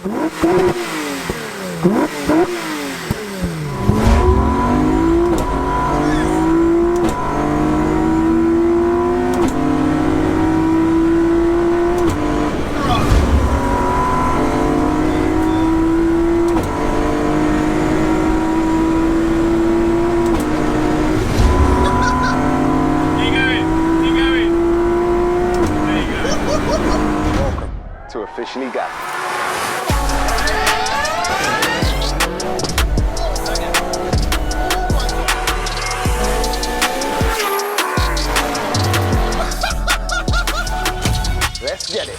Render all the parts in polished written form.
To officially go. Let's get it.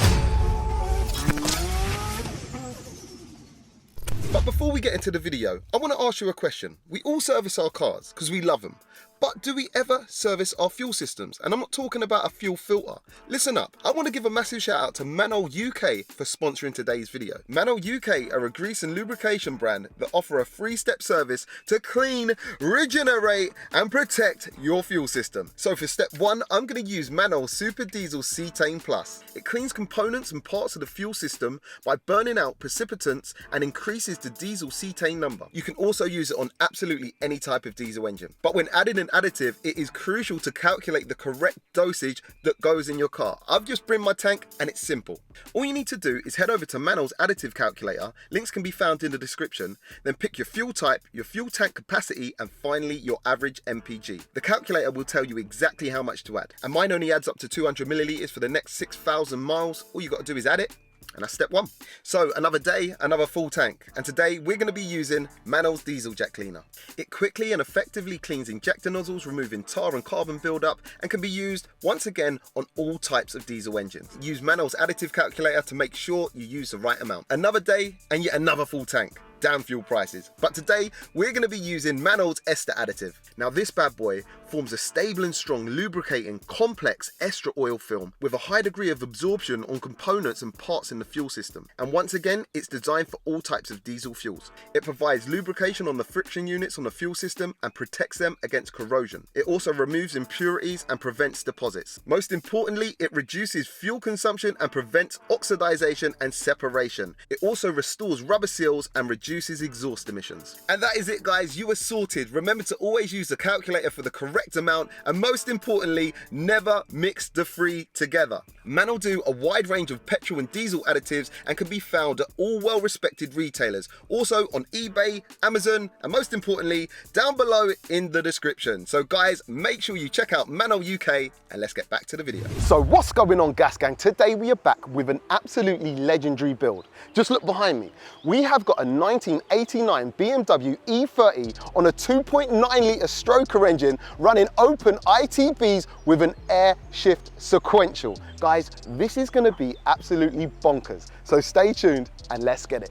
But before we get into the video, I want to ask you a question. We all service our cars because we love them. But do we ever service our fuel systems? And I'm not talking about a fuel filter. Listen up, I want to give a massive shout out to Manol UK for sponsoring today's video. Manol UK are a grease and lubrication brand that offer a 3-step service to clean, regenerate and protect your fuel system. So for step 1, I'm going to use Manol Super Diesel Cetane Plus. It cleans components and parts of the fuel system by burning out precipitants and increases the diesel cetane number. You can also use it on absolutely any type of diesel engine. But when adding an additive, it is crucial to calculate the correct dosage that goes in your car. I've just brimmed my tank and it's simple. All you need to do is head over to Manol's Additive Calculator, links can be found in the description, then pick your fuel type, your fuel tank capacity and finally your average MPG. The calculator will tell you exactly how much to add, and mine only adds up to 200 millilitres for the next 6,000 miles. All you got to do is add it. And that's step 1. So another day, another full tank. And today we're going to be using Manol's Diesel Jet Cleaner. It quickly and effectively cleans injector nozzles, removing tar and carbon buildup, and can be used once again on all types of diesel engines. Use Manol's Additive Calculator to make sure you use the right amount. Another day and yet another full tank. Damn fuel prices. But today we're going to be using Manol's INSTA additive. Now this bad boy forms a stable and strong lubricating complex ester oil film with a high degree of absorption on components and parts in the fuel system. And once again, it's designed for all types of diesel fuels. It provides lubrication on the friction units on the fuel system and protects them against corrosion. It also removes impurities and prevents deposits. Most importantly, it reduces fuel consumption and prevents oxidization and separation. It also restores rubber seals and reduces exhaust emissions. And that is it, guys. You are sorted. Remember to always use the calculator for the correct amount, and most importantly, never mix the 3 together. Manol do a wide range of petrol and diesel additives and can be found at all well-respected retailers, also on eBay, Amazon, and most importantly, down below in the description. So guys, make sure you check out Manol UK, and let's get back to the video. So what's going on, Gas Gang? Today we are back with an absolutely legendary build. Just look behind me. We have got a 1989 Bmw E30 on a 2.9 litre stroker engine running open ITBs with an air shift sequential. Guys, this is going to be absolutely bonkers. So stay tuned and let's get it.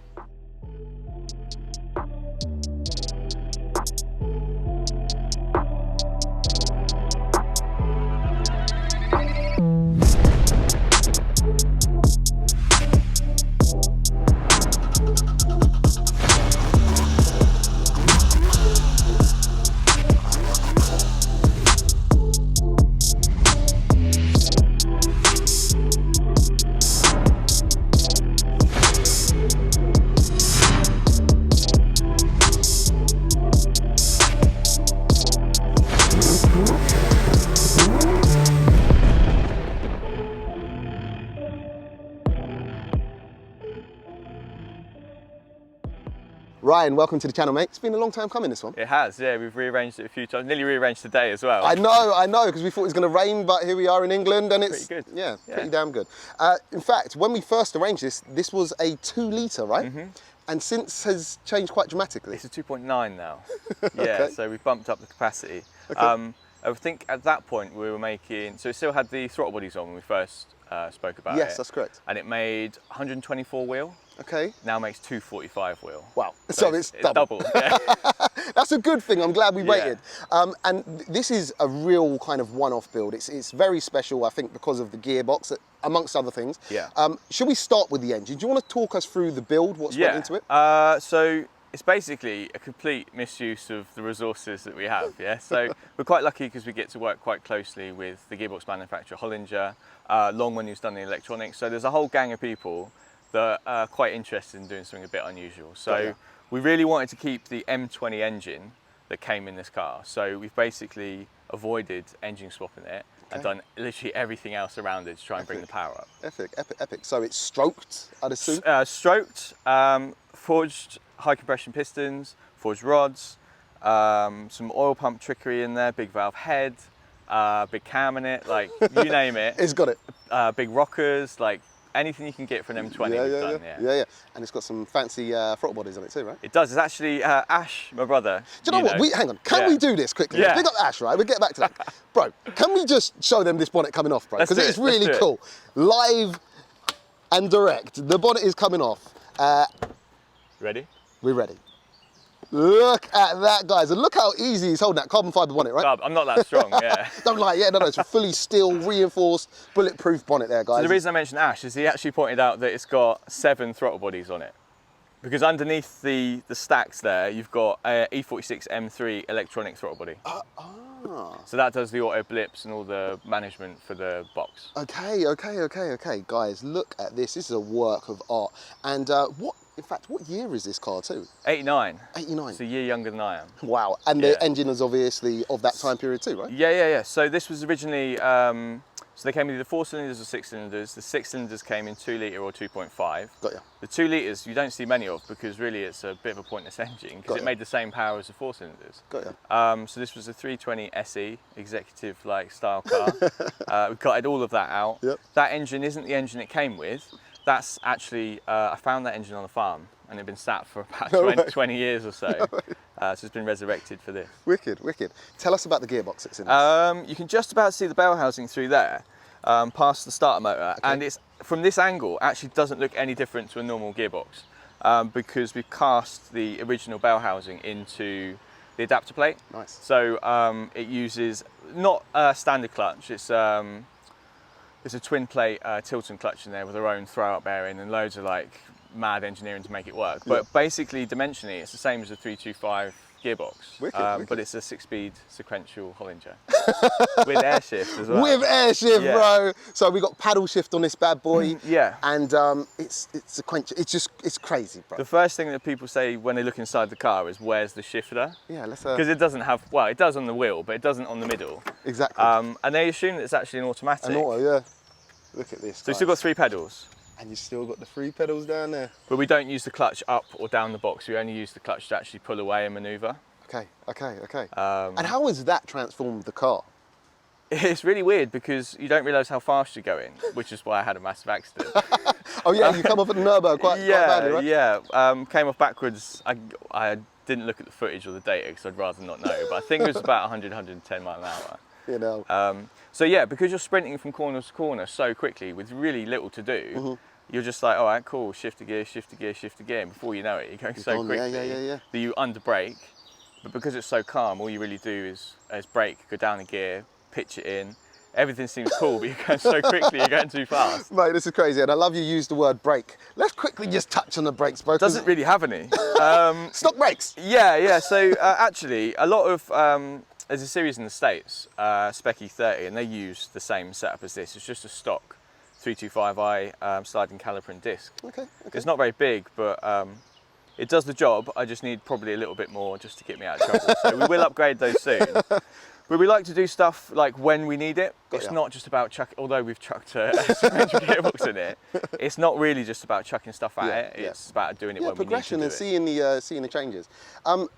Ryan, welcome to the channel, mate. It's been a long time coming, this one. It has, yeah. We've rearranged it a few times. Nearly rearranged today as well. I know, because we thought it was going to rain, but here we are in England, and it's pretty good. Yeah, pretty damn good. In fact, when we first arranged this was a 2 litre, right? Mm-hmm. And since has changed quite dramatically. It's a 2.9 now. Yeah, Okay. so we've bumped up the capacity. Okay. I think at that point we were making, so it still had the throttle bodies on when we first spoke about it. Yes, that's correct. And it made 124 wheel. Okay. Now makes 245 wheel. Wow. So it's double. Yeah. That's a good thing. I'm glad we waited. And this is a real kind of one-off build. It's very special, I think, because of the gearbox, amongst other things. Yeah. Should we start with the engine? Do you want to talk us through the build, what's went into it? So it's basically a complete misuse of the resources that we have, yeah? So we're quite lucky because we get to work quite closely with the gearbox manufacturer Hollinger, Longman, who's done the electronics. So there's a whole gang of people that are quite interested in doing something a bit unusual. So Got ya. we really wanted to keep the M20 engine that came in this car. So we've basically avoided engine swapping it and done literally everything else around it to try and bring the power up. Epic, epic, epic. So it's stroked, I'd assume? Stroked, forged high compression pistons, forged rods, some oil pump trickery in there, big valve head, big cam in it, like you name it. It's got it. Big rockers, like anything you can get for an M20 we've done, yeah. And it's got some fancy throttle bodies on it too, right? It does. It's actually Ash, my brother. Do you know what? Hang on. Can we do this quickly? Yeah. Pick up Ash, right? We'll get back to that. Bro, can we just show them this bonnet coming off, bro? Because it's really cool. Live and direct. The bonnet is coming off. Ready? We're ready. Look at that, guys. And look how easy he's holding that carbon fibre bonnet, right? I'm not that strong, yeah. Don't lie, no, it's a fully steel, reinforced, bulletproof bonnet there, guys. So the reason I mentioned Ash is he actually pointed out that it's got 7 throttle bodies on it. Because underneath the stacks there, you've got a E46 M3 electronic throttle body. So that does the auto blips and all the management for the box. Okay. Guys, look at this. This is a work of art. And what year is this car too? 89. 89. It's a year younger than I am. Wow. And the engine is obviously of that time period too, right? Yeah. So this was originally, so they came with either 4 cylinders or 6 cylinders. The 6 cylinders came in 2 litre or 2.5. Got ya. The 2 litres you don't see many of because really it's a bit of a pointless engine because it made the same power as the 4 cylinders. Got ya. So this was a 320 SE, executive like style car. We gutted all of that out. Yep. That engine isn't the engine it came with. That's actually, I found that engine on the farm and it'd been sat for about 20 years or so. So it's been resurrected for this. Wicked. Tell us about the gearbox that's in this. You can just about see the bell housing through there, past the starter motor. And it's from this angle, actually doesn't look any different to a normal gearbox because we've cast the original bell housing into the adapter plate. Nice. So it uses not a standard clutch, it's a twin plate Tilton clutch in there with our own throw up bearing and loads of like mad engineering to make it work. But basically dimensionally it's the same as a 325 gearbox. Wicked. But it's a 6-speed sequential Hollinger with air shift as well. With air shift, bro. So we got paddle shift on this bad boy. Yeah. And it's sequential. It's crazy, bro. The first thing that people say when they look inside the car is where's the shifter? Yeah, let's. Because it doesn't have, well, it does on the wheel, but it doesn't on the middle. Exactly. And they assume that it's actually an automatic. An auto, yeah. Look at this. So you've still got 3 pedals. And you've still got the 3 pedals down there. But we don't use the clutch up or down the box. We only use the clutch to actually pull away and manoeuvre. Okay. And how has that transformed the car? It's really weird because you don't realise how fast you're going, which is why I had a massive accident. Oh yeah, you come off at the Nurburgring quite badly, right? Yeah. Came off backwards. I didn't look at the footage or the data because I'd rather not know, but I think it was about 100, 110 mile an hour. You know. So yeah, because you're sprinting from corner to corner so quickly with really little to do, you're just like, all right, cool, shift a gear, and before you know it, you're going so quickly that you under brake. But because it's so calm, all you really do is brake, go down a gear, pitch it in. Everything seems cool, but you're going so quickly, you're going too fast. Mate, this is crazy, and I love you use the word brake. Let's quickly just touch on the brakes, bro. Doesn't really have any. Stock brakes? Yeah. So actually, a lot of, there's a series in the States, Spec E30, and they use the same setup as this. It's just a stock 325i sliding caliper and disc. Okay. It's not very big, but it does the job. I just need probably a little bit more just to get me out of trouble. So we will upgrade those soon. But we like to do stuff like when we need it. It's not just about although we've chucked a sequential gearbox in it, it's not really just about chucking stuff at it. It's about doing it when we need to do it. Progression and seeing the changes.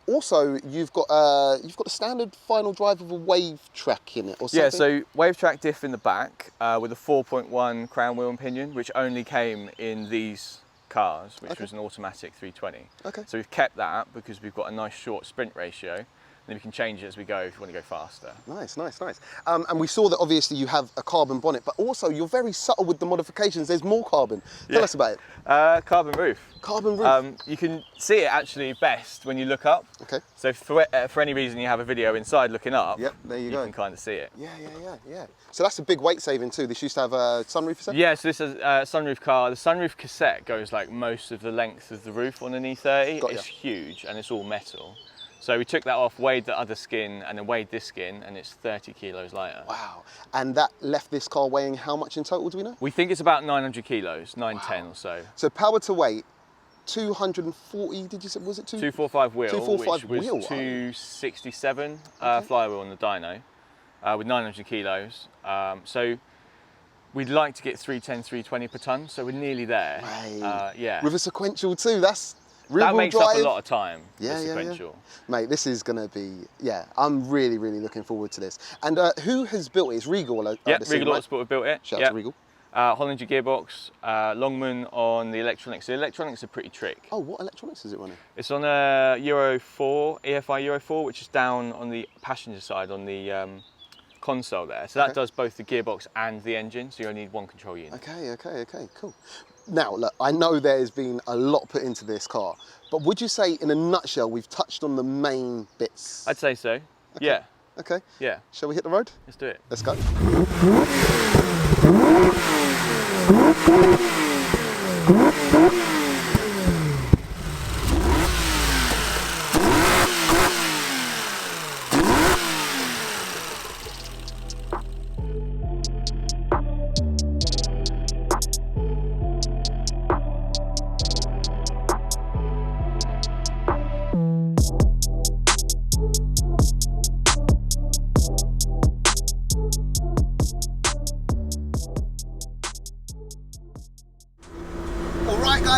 Also, you've got a standard final drive of a wave track in it, or something? Yeah, so wave track diff in the back with a 4.1 crown wheel and pinion, which only came in these cars, which was an automatic 320. Okay. So we've kept that because we've got a nice short sprint ratio. Then we can change it as we go if you want to go faster. Nice. And we saw that obviously you have a carbon bonnet, but also you're very subtle with the modifications. There's more carbon. Tell us about it. Carbon roof. Carbon roof. You can see it actually best when you look up. Okay. So for any reason you have a video inside looking up, there you go. You can kind of see it. Yeah. So that's a big weight saving too. This used to have a sunroof set? Yeah, so this is a sunroof car. The sunroof cassette goes like most of the length of the roof on an E30. It's huge and it's all metal. So we took that off, weighed the other skin, and then weighed this skin, and it's 30 kilos lighter. Wow. And that left this car weighing how much in total, do we know? We think it's about 900 kilos, 910 or so. So power to weight, 240, did you say, was it 245 wheel, 245 which wheel, was 267 flywheel on the dyno, with 900 kilos. So we'd like to get 310, 320 per tonne, so we're nearly there. Right. Yeah. With a sequential too, that's real that makes drive. up a lot of time, Yeah, the yeah, sequential. yeah. Mate, this is going to be, yeah, I'm really, really looking forward to this. And who has built it? It's Regal. Yeah, Regal Autosport have built it. Shout out to Regal. Hollinger gearbox, Longman on the electronics. The electronics are pretty trick. Oh, what electronics is it running? It's on a Euro 4, EFI Euro 4, which is down on the passenger side on the console there. So that does both the gearbox and the engine, so you only need one control unit. Okay, cool. Now, look, I know there's been a lot put into this car, but would you say, in a nutshell, we've touched on the main bits? I'd say so, yeah. Okay. Yeah. Shall we hit the road? Let's do it. Let's go.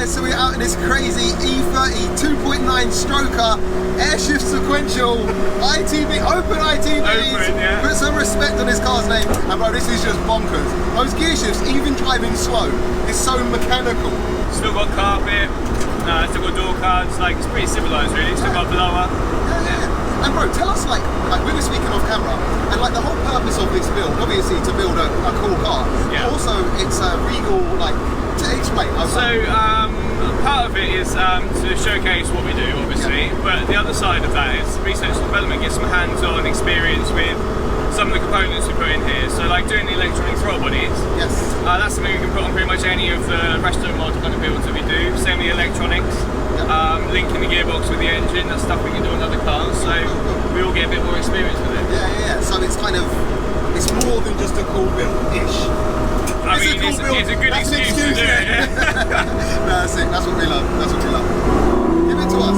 So we're out in this crazy E30 2.9 stroker, airshift sequential, ITB, open ITBs, yeah. Put some respect on this car's name. And bro, this is just bonkers. Those gear shifts, even driving slow, is so mechanical. Still got carpet, still got door cards, like it's pretty civilised really, still got blower. Yeah. And bro, tell us like we were speaking off camera, and like the whole purpose of this build, obviously to build a cool car, yeah. Also it's a Regal, like, to explain. So part of it is to showcase what we do, obviously, but the other side of that is research and development, get some hands-on experience with some of the components we put in here. So like doing the electronic throttle bodies, that's something we can put on pretty much any of the rest of the mod kind of builds that we do. Same with the electronics, linking the gearbox with the engine, that's stuff we can do on other cars, so we all get a bit more experience with it. Yeah. So it's kind of, it's more than just a cool build-ish. I mean, it's a good excuse to do it. Yeah. No, that's it. That's what we love. That's what we love. Give it to us.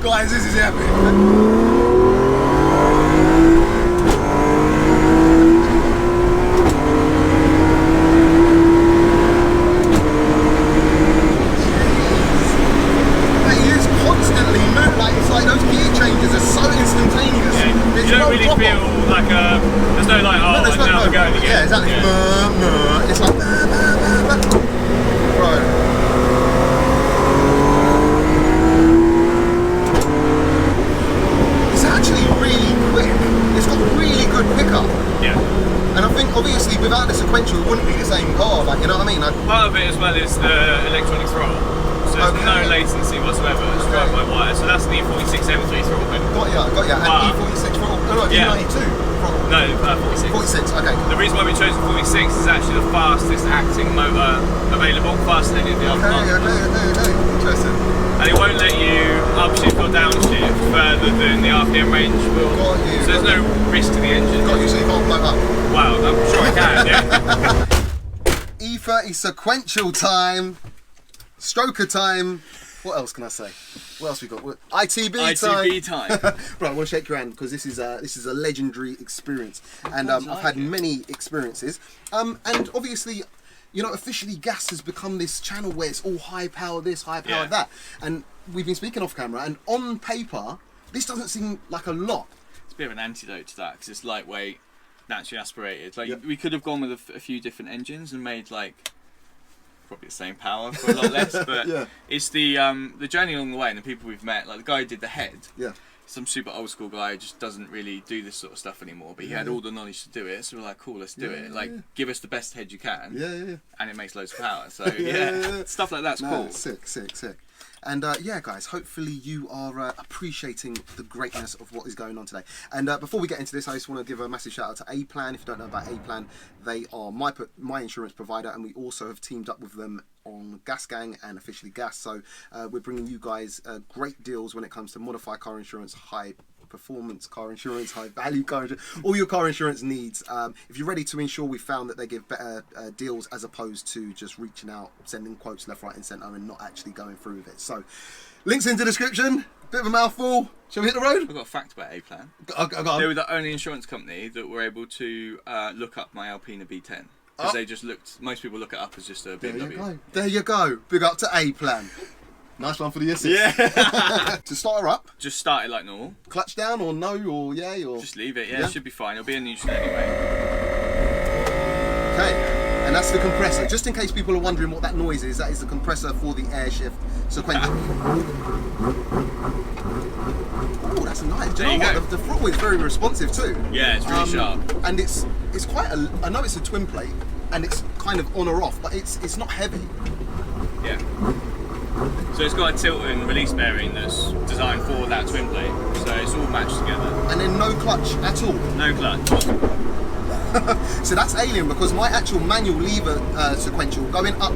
Guys, this is epic. You don't really feel like there's no like, oh, there's now we're going again. Yeah, exactly. Yeah. It's like, bro. It's actually really quick. It's got really good pickup. Yeah. And I think obviously without the sequential it wouldn't be the same car, like, you know what I mean? Part of it as well is the electronic throttle. So there's no latency whatsoever, it's drive by wire. So that's the E46 M3 throttle. Got ya. And E46 throttle, no, E92. throttle? No, 46. 46, okay. The reason why we chose the 46 is actually the fastest acting motor available, faster than any of the other ones. Okay, interesting. And it won't let you upshift or downshift further than the RPM range will. Got you. So there's no risk to the engine. Got you, so you can't blow up. Wow, I'm sure I can, yeah. E30 sequential time, stroker time. What else can I say? What else we got? ITB time. Right, I want to shake your hand because this is a legendary experience, and I've had many experiences. And obviously, you know, officially gas has become this channel where it's all high power this, high power that, and we've been speaking off camera. And on paper, this doesn't seem like a lot. It's a bit of an antidote to that because it's lightweight, naturally aspirated. Like we could have gone with a few different engines and made like probably the same power for a lot less, but it's the journey along the way and the people we've met. Like the guy who did the head, some super old school guy who just doesn't really do this sort of stuff anymore, but he had all the knowledge to do it, so we're like, cool, let's do it. Like give us the best head you can, and it makes loads of power. So stuff like that's cool. Sick. And yeah, guys, hopefully you are appreciating the greatness of what is going on today. And before we get into this, I just want to give a massive shout out to A-Plan. If you don't know about A-Plan, they are my insurance provider, and we also have teamed up with them on Gas Gang and Officially Gas. So we're bringing you guys great deals when it comes to modified car insurance, high performance car insurance, high value car insurance, all your car insurance needs. If you're ready to insure, we found that they give better deals as opposed to just reaching out, sending quotes left, right and centre and not actually going through with it. So links in the description. Bit of a mouthful. Shall we hit the road? I've got a fact about A-Plan. They were the only insurance company that were able to look up my Alpina B10. Because they just looked, most people look it up as just a BMW. There you go. Big up to A-Plan. Nice one for the assist. Yeah. To start her up. Just start it like normal. Clutch down or no or yay or. Just leave it. Yeah, it should be fine. It'll be in neutral anyway. Okay. And that's the compressor. Just in case people are wondering what that noise is, that is the compressor for the air shift sequential. Oh, that's nice. Do you know what? The throttle is very responsive too. Yeah, it's really sharp. And it's quite a. I know it's a twin plate, and it's kind of on or off, but it's not heavy. Yeah. So it's got a tilt and release bearing that's designed for that twin plate, so it's all matched together. And then no clutch at all? No clutch. So that's alien, because my actual manual lever sequential going up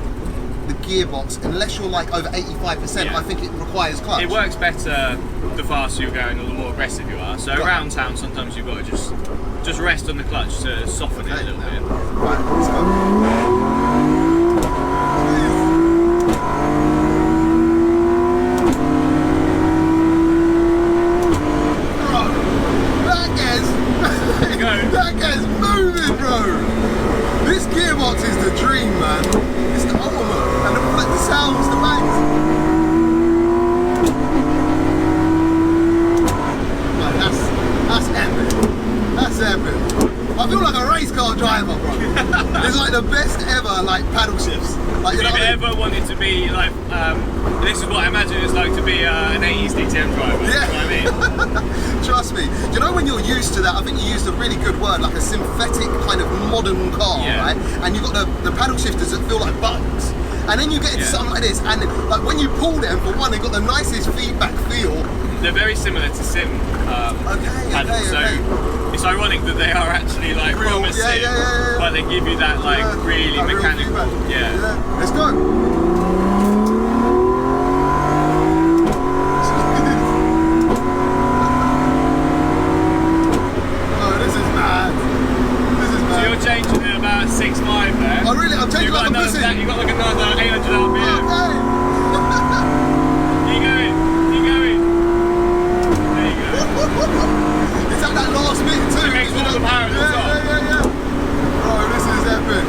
the gearbox, unless you're like over 85%, I think it requires clutch. It works better the faster you're going or the more aggressive you are. So around town sometimes you've got to just rest on the clutch to soften it a little bit. Right, let's go. That gets moving, bro! This gearbox is the dream, man. It's the ultimate. And the sounds, the bangs. Man, that's epic. That's epic. I feel like a race car driver, bro. It's like the best ever, like, paddle shifts. Like, if you've ever wanted to be like, this is what I imagine it's like to be an 80s DTM driver. Yeah. You know what I mean? Trust me. Do you know when you're used to that? I think you used a really good word, like a synthetic kind of modern car, right? And you've got the paddle shifters that feel like buttons. And then you get into something like this, and like when you pull them, for one, they've got the nicest feedback feel. They're very similar to sim paddles, so it's ironic that they are actually like from a sim, but they give you that like really mechanical. Let's go. You're changing at about 6.5 there. Oh really? I'm changing like a pussy. You've got like another 800 RPM. Okay. Keep going. There you go. It's at that last bit too. It makes all the power at the top. Yeah. Bro, this is epic.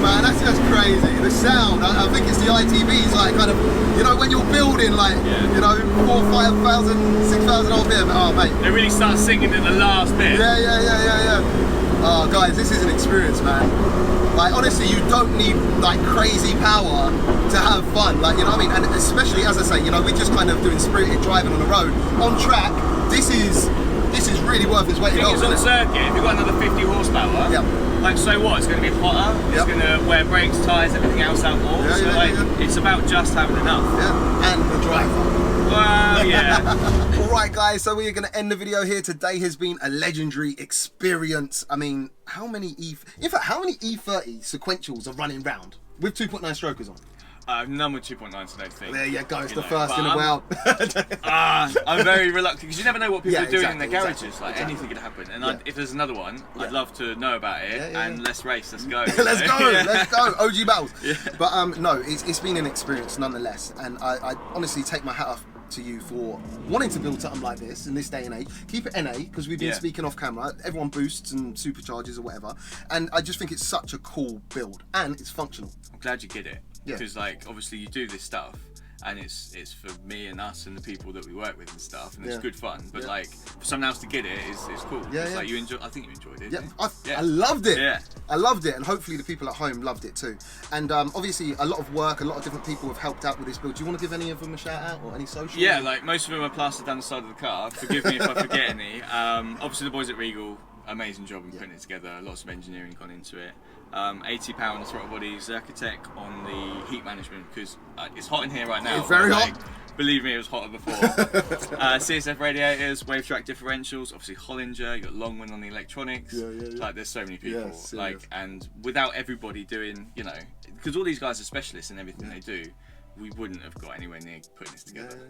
Man, that's just crazy. The sound, I think it's the ITBs, like kind of, you know, when you're building like, you know, 4,000, 5,000, 6,000 RPM. Oh, mate. They really start singing in the last bit. Yeah. Oh, guys, this is an experience, man. Like, honestly, you don't need like crazy power to have fun. Like, you know what I mean? And especially, as I say, you know, we're just kind of doing spirited driving on the road. On track, this is this is really worth its weight in gold. It's on the circuit. If you've got another 50 horsepower, like so what? It's going to be hotter. It's going to wear brakes, tyres, everything else out more. It's about just having enough. Yeah, and the driver. Well, yeah. Alright guys, so we are going to end the video here. Today has been a legendary experience. I mean, how many E30 sequentials are running round with 2.9 strokers on? None with 2.9 today, I think. There you go, it's the first in a while. I'm very reluctant, because you never know what people are doing in their garages. Anything could happen. And if there's another one, I'd love to know about it. And let's race, let's go. Let's go, OG battles. But no, it's been an experience nonetheless. And I honestly take my hat off to you for wanting to build something like this in this day and age. Keep it NA, because we've been speaking off camera. Everyone boosts and supercharges or whatever. And I just think it's such a cool build. And it's functional. I'm glad you get it. Because obviously you do this stuff and it's for me and us and the people that we work with and stuff, and it's good fun, but for someone else to get it is cool. Like you enjoy. I think you enjoyed it. I loved it. I loved it, and hopefully the people at home loved it too. And obviously a lot of work, a lot of different people have helped out with this build. Do you want to give any of them a shout out or any social? Yeah, like most of them are plastered down the side of the car. Forgive me if I forget any. Obviously the boys at Regal, amazing job in putting it together. Lots of engineering gone into it. 80 pound throttle body, Zerkatech on the heat management, because it's hot in here right now. It's very hot. Believe me, it was hotter before. CSF radiators, wave track differentials, obviously Hollinger, you got Longman on the electronics. Like there's so many people. And without everybody doing, because all these guys are specialists in everything they do, we wouldn't have got anywhere near putting this together.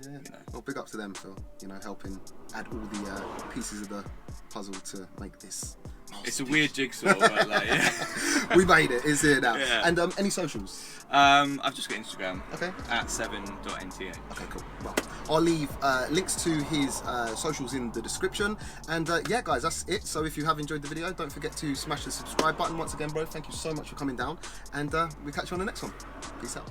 Well, big up to them for helping add all the pieces of the puzzle to make this. It's a weird jigsaw, but we made it. It's here now. And any socials? I've just got Instagram. Okay. At 7.nth. Okay, cool. Well, I'll leave links to his socials in the description. And yeah, guys, that's it. So if you have enjoyed the video, don't forget to smash the subscribe button. Once again, bro, thank you so much for coming down. And we'll catch you on the next one. Peace out.